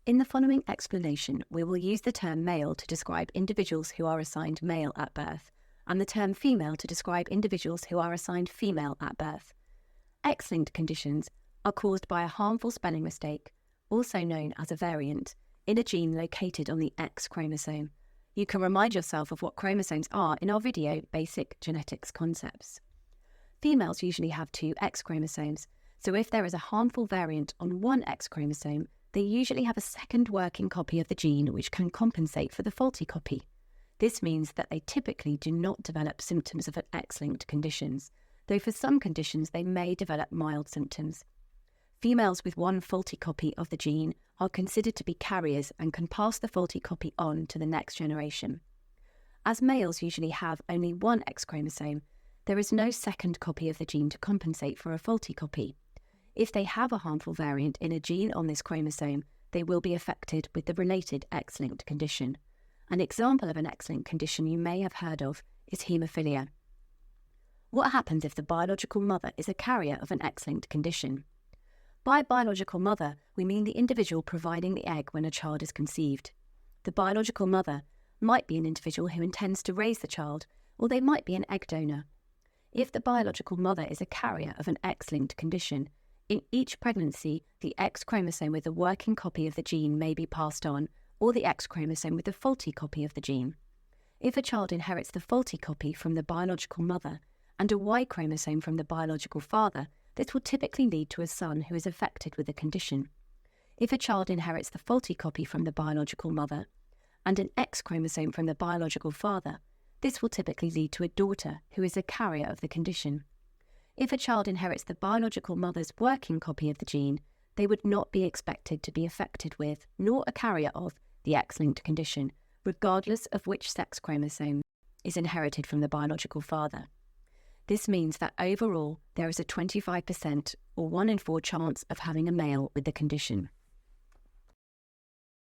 In the following explanation, we will use the term male to describe individuals who are assigned male at birth, and the term female to describe individuals who are assigned female at birth. X-linked conditions are caused by a harmful spelling mistake, also known as a variant, in a gene located on the X chromosome. You can remind yourself of what chromosomes are in our video, Basic Genetics Concepts. Females usually have 2 X chromosomes, so if there is a harmful variant on one X chromosome, they usually have a second working copy of the gene which can compensate for the faulty copy. This means that they typically do not develop symptoms of X-linked conditions, though for some conditions they may develop mild symptoms. Females with one faulty copy of the gene are considered to be carriers and can pass the faulty copy on to the next generation. As males usually have only one X chromosome, there is no second copy of the gene to compensate for a faulty copy. If they have a harmful variant in a gene on this chromosome, they will be affected with the related X-linked condition. An example of an X-linked condition you may have heard of is haemophilia. What happens if the biological mother is a carrier of an X-linked condition? By biological mother, we mean the individual providing the egg when a child is conceived. The biological mother might be an individual who intends to raise the child, or they might be an egg donor. If the biological mother is a carrier of an X-linked condition, in each pregnancy, the X chromosome with a working copy of the gene may be passed on, or the X chromosome with a faulty copy of the gene. If a child inherits the faulty copy from the biological mother and a Y chromosome from the biological father, this will typically lead to a son who is affected with the condition. If a child inherits the faulty copy from the biological mother and an X chromosome from the biological father, this will typically lead to a daughter who is a carrier of the condition. If a child inherits the biological mother's working copy of the gene, they would not be expected to be affected with, nor a carrier of, the X-linked condition, regardless of which sex chromosome is inherited from the biological father. This means that overall, there is a 25% or 1 in 4 chance of having a male with the condition.